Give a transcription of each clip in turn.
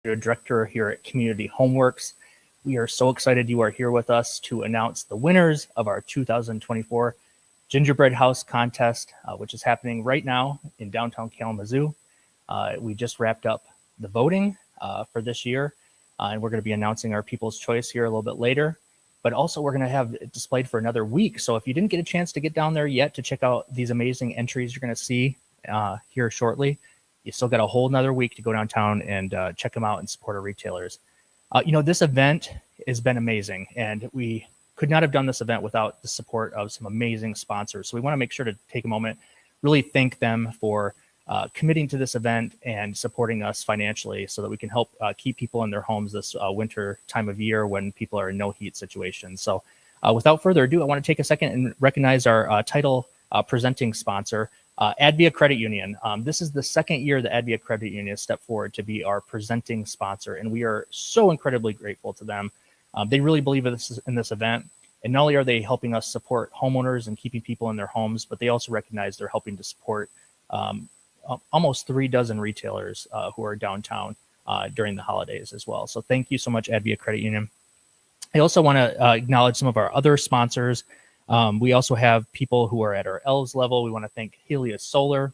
Director here at Community Homeworks. We are so excited you are here with us to announce the winners of our 2024 Gingerbread House contest, which is happening right now in downtown Kalamazoo. We just wrapped up the voting for this year, and we're going to be announcing our People's Choice here a little bit later. But also we're going to have it displayed for another week. So if you didn't get a chance to get down there yet to check out these amazing entries you're going to see here shortly, you still got a whole nother week to go downtown and check them out and support our retailers. This event has been amazing, and we could not have done this event without the support of some amazing sponsors. So we want to make sure to take a moment, really thank them for committing to this event and supporting us financially so that we can help keep people in their homes this winter time of year when people are in no heat situations. So without further ado, I want to take a second and recognize our title presenting sponsor, Advia Credit Union. This is the second year that Advia Credit Union has stepped forward to be our presenting sponsor, and we are so incredibly grateful to them. They really believe in this event, and not only are they helping us support homeowners and keeping people in their homes, but they also recognize they're helping to support almost 36 retailers who are downtown during the holidays as well. So thank you so much, Advia Credit Union. I also want to acknowledge some of our other sponsors. We also have people who are at our ELVS level. We want to thank Helios Solar,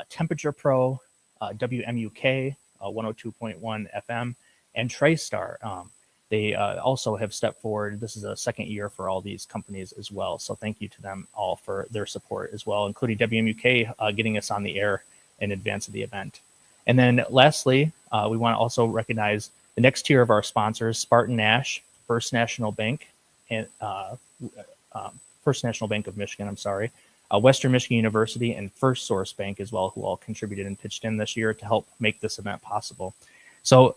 Temperature Pro, WMUK 102.1 FM, and TriStar. They also have stepped forward. This is a second year for all these companies as well. So thank you to them all for their support as well, including WMUK getting us on the air in advance of the event. And then lastly, we want to also recognize the next tier of our sponsors, Spartan Nash, First National Bank, and First National Bank of Michigan, Western Michigan University, and First Source Bank as well, who all contributed and pitched in this year to help make this event possible. So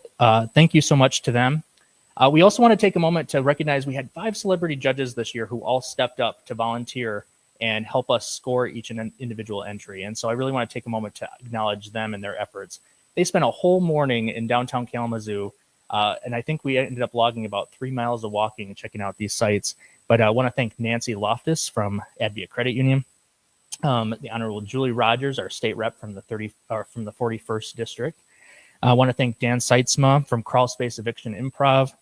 thank you so much to them. We also want to take a moment to recognize we had 5 celebrity judges this year who all stepped up to volunteer and help us score each individual entry. And so I really want to take a moment to acknowledge them and their efforts. They spent a whole morning in downtown Kalamazoo, and I think we ended up logging about 3 miles of walking and checking out these sites. But I want to thank Nancy Loftus from Advia Credit Union, the Honorable Julie Rogers, our state rep from the 41st District. I want to thank Dan Seitzma from Crawl Space Eviction Improv,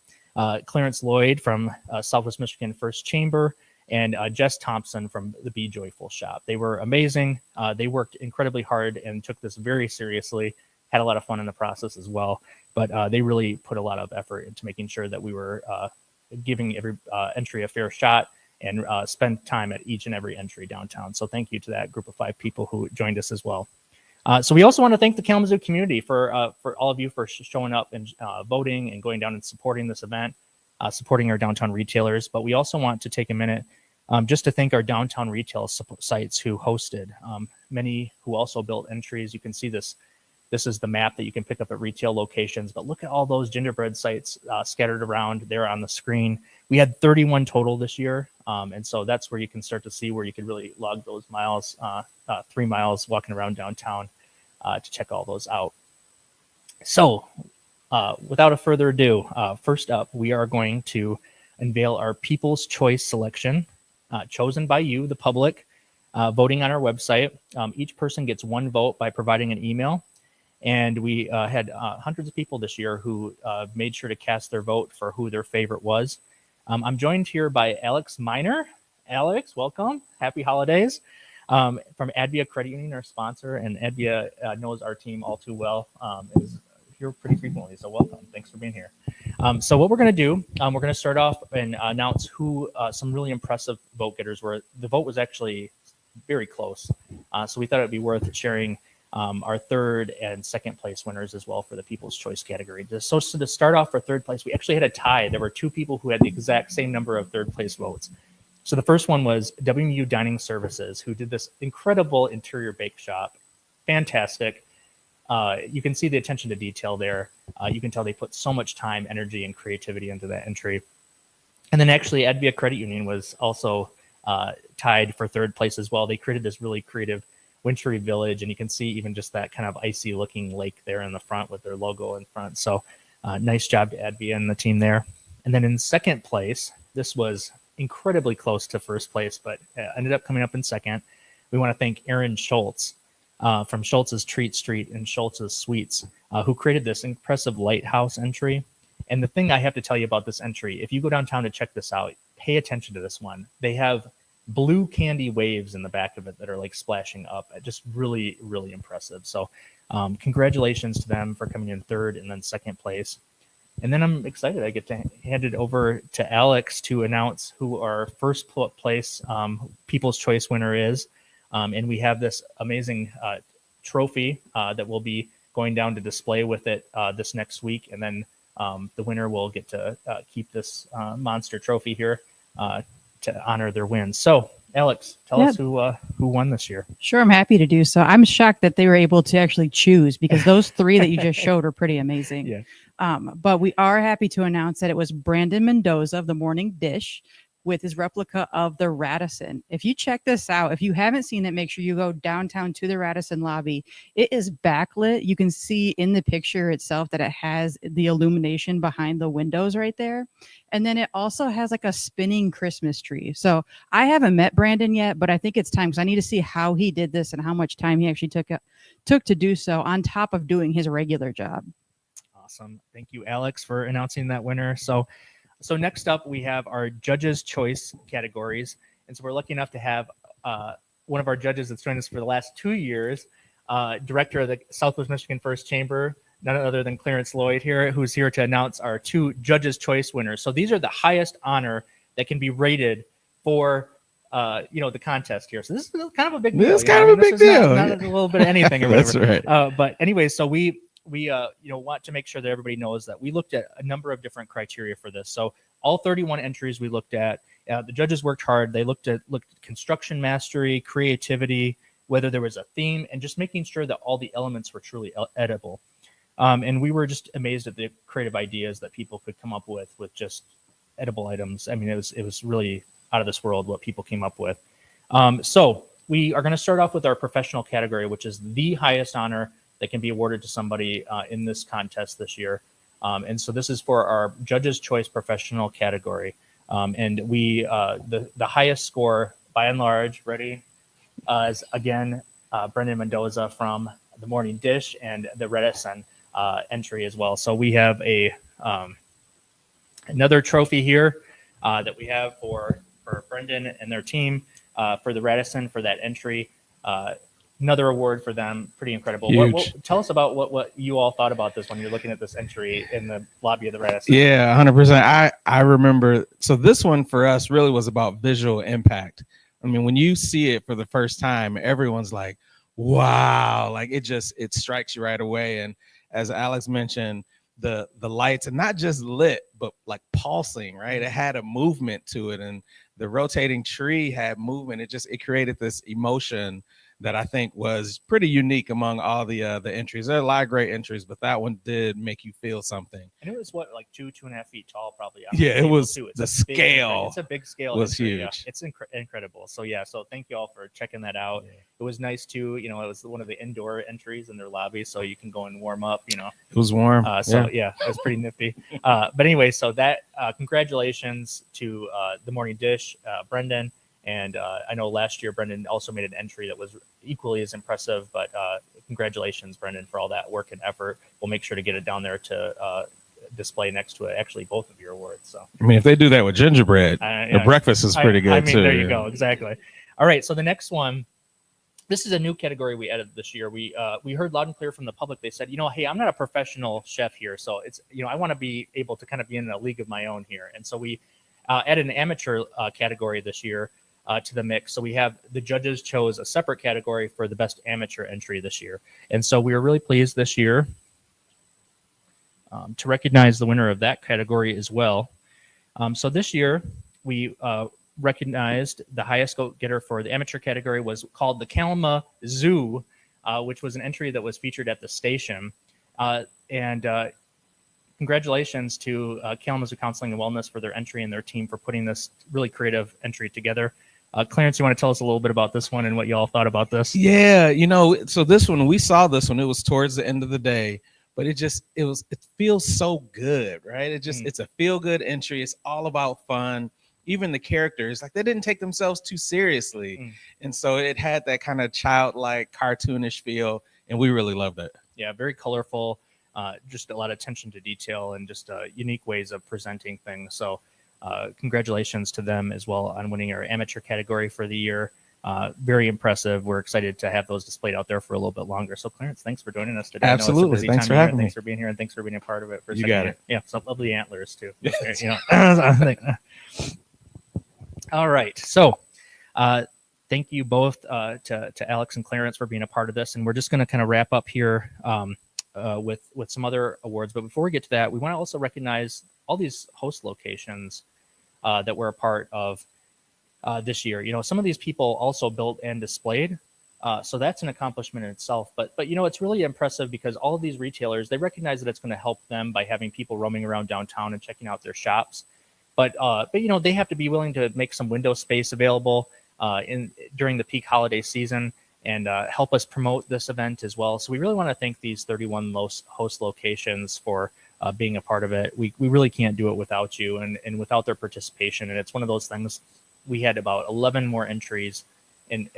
Clarence Lloyd from Southwest Michigan First Chamber, and Jess Thompson from the Be Joyful Shop. They were amazing. They worked incredibly hard and took this very seriously, had a lot of fun in the process as well. But they really put a lot of effort into making sure that we were giving every entry a fair shot and spend time at each and every entry downtown. So thank you to that group of 5 people who joined us as well. So we also want to thank the Kalamazoo community for all of you for showing up and voting and going down and supporting this event, supporting our downtown retailers. But we also want to take a minute just to thank our downtown retail sites who hosted, many who also built entries. You can see this. This is the map that you can pick up at retail locations, but look at all those gingerbread sites scattered around there on the screen. We had 31 total this year, and so that's where you can start to see where you could really log those miles, 3 miles walking around downtown to check all those out. So without a further ado, first up, we are going to unveil our People's Choice selection, chosen by you, the public, voting on our website. Each person gets 1 vote by providing an email. And we had hundreds of people this year who made sure to cast their vote for who their favorite was. I'm joined here by Alex Miner. Alex, welcome. Happy holidays. From Advia Credit Union, our sponsor, and Advia knows our team all too well. Is here pretty frequently, so welcome. Thanks for being here. So what we're going to do, we're going to start off and announce who some really impressive vote getters were. The vote was actually very close, so we thought it'd be worth sharing our 3rd and 2nd place winners as well for the People's Choice category. So to start off for 3rd place, we actually had a tie. There were 2 people who had the exact same number of 3rd place votes. So the first one was WMU Dining Services, who did this incredible interior bake shop. Fantastic. You can see the attention to detail there. You can tell they put so much time, energy, and creativity into that entry. And then actually Advia Credit Union was also tied for 3rd place as well. They created this really creative wintry village, and you can see even just that kind of icy looking lake there in the front with their logo in front. So nice job to Advia and the team there. And then in 2nd place, this was incredibly close to 1st place, but ended up coming up in 2nd. We want to thank Aaron Schultz from Schultz's Treat Street and Schultz's Sweets, who created this impressive lighthouse entry. And the thing I have to tell you about this entry, if you go downtown to check this out, pay attention to this one. They have blue candy waves in the back of it that are like splashing up. Just really, really impressive. So congratulations to them for coming in third and then second place. And then I'm excited. I get to hand it over to Alex to announce who our first place People's Choice winner is. And we have this amazing trophy that will be going down to display with it this next week. And then the winner will get to keep this monster trophy here to honor their wins. So, Alex, tell us who won this year. Sure, I'm happy to do so. I'm shocked that they were able to actually choose, because those three that you just showed are pretty amazing. Yeah. But we are happy to announce that it was Brandon Mendoza of the Morning Dish with his replica of the Radisson. If you check this out, if you haven't seen it, make sure you go downtown to the Radisson lobby. It is backlit. You can see in the picture itself that it has the illumination behind the windows right there. And then it also has like a spinning Christmas tree. So I haven't met Brandon yet, but I think it's time, because I need to see how he did this and how much time he actually took to do so on top of doing his regular job. Awesome. Thank you, Alex, for announcing that winner. So next up, we have our Judges' Choice categories. And so we're lucky enough to have one of our judges that's joined us for the last 2 years, director of the Southwest Michigan First Chamber, none other than Clarence Lloyd here, who's here to announce our 2 Judges' Choice winners. So these are the highest honor that can be rated for the contest here. So this is kind of a big deal. It's kind of a big deal. Not a little bit of anything or whatever. That's right. But anyway, so we want to make sure that everybody knows that we looked at a number of different criteria for this. So all 31 entries we looked at, the judges worked hard. They looked at construction mastery, creativity, whether there was a theme, and just making sure that all the elements were truly edible. And we were just amazed at the creative ideas that people could come up with just edible items. I mean, it was really out of this world what people came up with. So we are going to start off with our professional category, which is the highest honor that can be awarded to somebody in this contest this year. And so this is for our Judges' Choice professional category. And we, the highest score by and large, is again, Brendan Mendoza from the Morning Dish and the Redison entry as well. So we have another trophy here that we have for Brendan and their team for the Radisson for that entry. Another award for them. Pretty incredible. Tell us about what you all thought about this when you're looking at this entry in the lobby of the Radisson. Yeah, 100%. I remember. So this one for us really was about visual impact. I mean, when you see it for the first time, everyone's like, wow, like it strikes you right away. And as Alex mentioned, the lights, and not just lit, but like pulsing, right? It had a movement to it, and the rotating tree had movement. It created this emotion that I think was pretty unique among all the entries. There are a lot of great entries, but that one did make you feel something. And it was like 2.5 feet tall, probably. Yeah, it was the scale. It's a big scale. Was entry. huge. Yeah, it's incredible. So so thank you all for checking that out. Yeah. It was nice too. It was one of the indoor entries in their lobby, so you can go and warm up. It was warm. It was pretty nifty. But anyway, so that congratulations to the Morning Dish, Brendan. And I know last year Brendan also made an entry that was equally as impressive, but congratulations, Brendan, for all that work and effort. We'll make sure to get it down there to display next to it, actually both of your awards. So I mean, if they do that with gingerbread, the breakfast is pretty good too. There you go. Exactly. All right. So the next one, this is a new category we added this year. We heard loud and clear from the public. They said, hey, I'm not a professional chef here, so it's I want to be able to kind of be in a league of my own here. And so we added an amateur category this year to the mix. So we have the judges chose a separate category for the best amateur entry this year. And so we were really pleased this year to recognize the winner of that category as well. So this year we recognized the highest vote getter for the amateur category was called the Kalama Zoo, which was an entry that was featured at the station. And congratulations to Kalamazoo Zoo Counseling and Wellness for their entry and their team for putting this really creative entry together. Clarence, you want to tell us a little bit about this one and what you all thought about this? Yeah, so this one, we saw this one, it was towards the end of the day, but it feels so good, right? It's a feel good entry. It's all about fun. even the characters, like they didn't take themselves too seriously. Mm. And so it had that kind of childlike, cartoonish feel, and we really loved it. Yeah, very colorful, just a lot of attention to detail and just unique ways of presenting things. So congratulations to them as well on winning our amateur category for the year. Very impressive. We're excited to have those displayed out there for a little bit longer. So Clarence, thanks for joining us today. Absolutely. I know it's a busy Thanks time for of year. having me. Thanks for being here, and thanks for being a part of it. For a You second got year. it. Yeah, some lovely antlers too. Yes. You know. All right. So thank you both to Alex and Clarence for being a part of this. And we're just going to kind of wrap up here with some other awards. But before we get to that, we want to also recognize all these host locations that we're a part of this year. You know, some of these people also built and displayed. So that's an accomplishment in itself. But you know, it's really impressive because all of these retailers, they recognize that it's going to help them by having people roaming around downtown and checking out their shops. But you know, they have to be willing to make some window space available during the peak holiday season and help us promote this event as well. So we really want to thank these 31 host locations for being a part of it. We really can't do it without you and without their participation. And it's one of those things. We had about 11 more entries in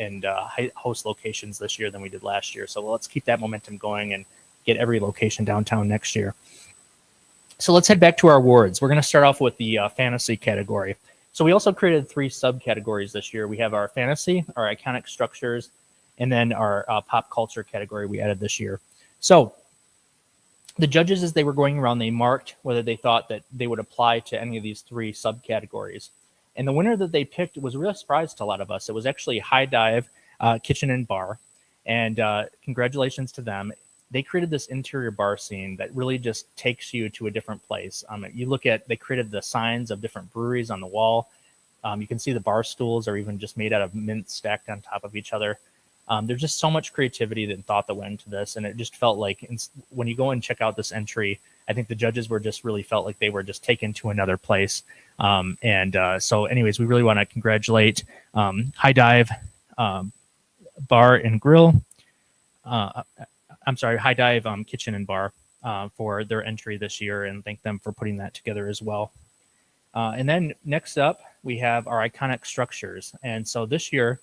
host locations this year than we did last year. So let's keep that momentum going and get every location downtown next year. So let's head back to our awards. We're going to start off with the fantasy category. So we also created 3 subcategories this year. We have our fantasy, our iconic structures, and then our pop culture category we added this year. So the judges, as they were going around, they marked whether they thought that they would apply to any of these 3 subcategories. And the winner that they picked was a real surprise to a lot of us. It was actually High Dive Kitchen and Bar. And congratulations to them. They created this interior bar scene that really just takes you to a different place. You look at, they created the signs of different breweries on the wall. You can see the bar stools are even just made out of mint stacked on top of each other. There's just so much creativity and thought that went into this. And it just felt like when you go and check out this entry, I think the judges were just really felt like they were just taken to another place. So anyways, we really want to congratulate High Dive Bar and Grill. High Dive Kitchen and Bar for their entry this year, and thank them for putting that together as well. And then next up, we have our iconic structures. And so this year,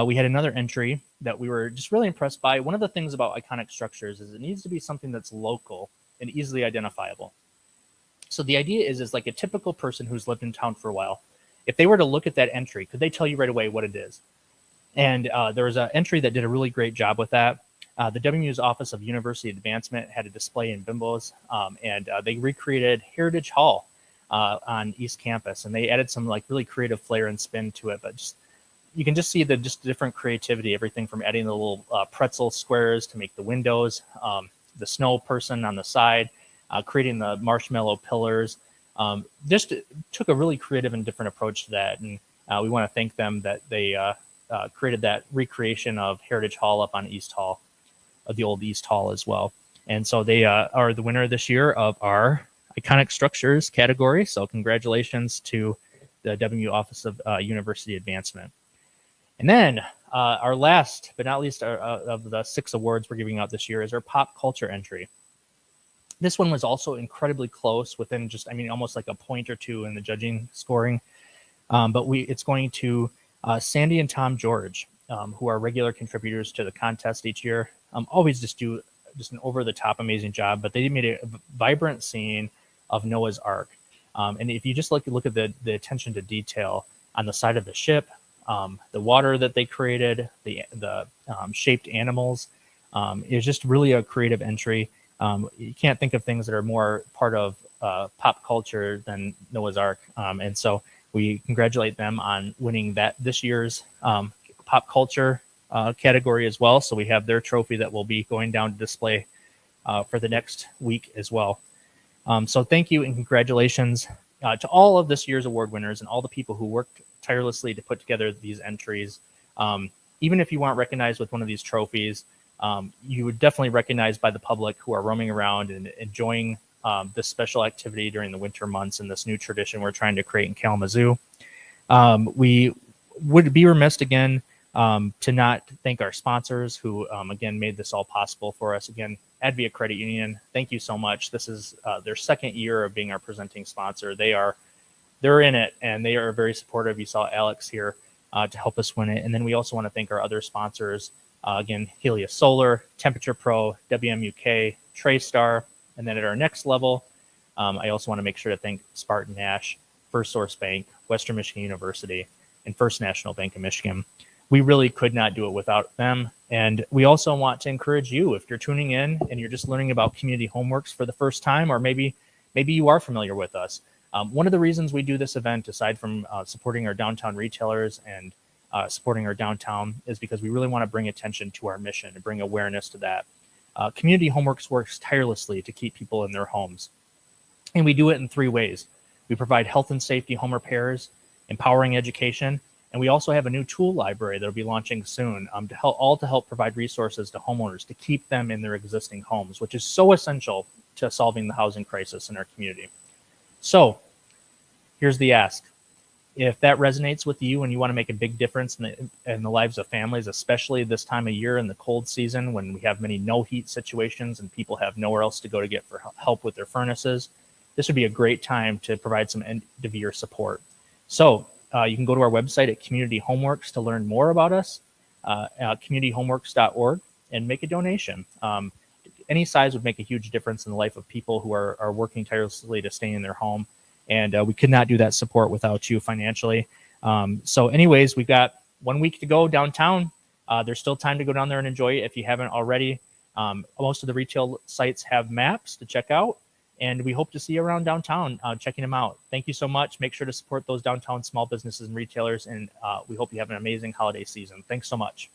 we had another entry that we were just really impressed by. One of the things about iconic structures is it needs to be something that's local and easily identifiable. So the idea is like a typical person who's lived in town for a while, if they were to look at that entry, could they tell you right away what it is? And there was an entry that did a really great job with that. The WMU's Office of University Advancement had a display in Bimbos, and they recreated Heritage Hall on East Campus, and they added some like really creative flair and spin to it. But just you can just see the just different creativity, everything from adding the little pretzel squares to make the windows, the snow person on the side, creating the marshmallow pillars. Just took a really creative and different approach to that, and we want to thank them that they created that recreation of Heritage Hall up on East Hall, of the old East Hall as well. And so they are the winner this year of our iconic structures category. So congratulations to the WMU Office of University Advancement. And then our last but not least of the 6 awards we're giving out this year is our pop culture entry. This one was also incredibly close, within just, almost like a point or two in the judging scoring. But it's going to Sandy and Tom George, who are regular contributors to the contest each year. Always just do just an over-the-top amazing job, but they made a vibrant scene of Noah's Ark. And if you just look at the attention to detail on the side of the ship, the water that they created, the shaped animals, is just really a creative entry. You can't think of things that are more part of pop culture than Noah's Ark. And so we congratulate them on winning this year's pop culture category as well. So we have their trophy that will be going down to display for the next week as well. So thank you and congratulations to all of this year's award winners and all the people who worked tirelessly to put together these entries. Even if you weren't recognized with one of these trophies, you would definitely recognized by the public who are roaming around and enjoying this special activity during the winter months and this new tradition we're trying to create in Kalamazoo. We would be remiss again to not thank our sponsors who, again, made this all possible for us. Again, Advia Credit Union, thank you so much. This is their second year of being our presenting sponsor. They are they're in it and they are very supportive. You saw Alex here to help us win it. And then we also want to thank our other sponsors. Again, Helios Solar, Temperature Pro, WMUK, TraStar. And then at our next level, I also want to make sure to thank Spartan Nash, First Source Bank, Western Michigan University, and First National Bank of Michigan. We really could not do it without them. And we also want to encourage you, if you're tuning in and you're just learning about community homeworks for the first time, or maybe you are familiar with us. One of the reasons we do this event, aside from supporting our downtown retailers and supporting our downtown, is because we really want to bring attention to our mission and bring awareness to that. Community Homeworks works tirelessly to keep people in their homes. And we do it in 3 ways. We provide health and safety home repairs, empowering education, and we also have a new tool library that will be launching soon to help provide resources to homeowners to keep them in their existing homes, which is so essential to solving the housing crisis in our community. So here's the ask. If that resonates with you and you want to make a big difference in the lives of families, especially this time of year in the cold season when we have many no heat situations and people have nowhere else to go to get for help with their furnaces, this would be a great time to provide some end of year support. So you can go to our website at Community Homeworks to learn more about us, communityhomeworks.org, and make a donation. Any size would make a huge difference in the life of people who are working tirelessly to stay in their home. And we could not do that support without you financially. So anyways, we've got 1 week to go downtown. There's still time to go down there and enjoy it if you haven't already. Most of the retail sites have maps to check out. And we hope to see you around downtown checking them out. Thank you so much. Make sure to support those downtown small businesses and retailers. And we hope you have an amazing holiday season. Thanks so much.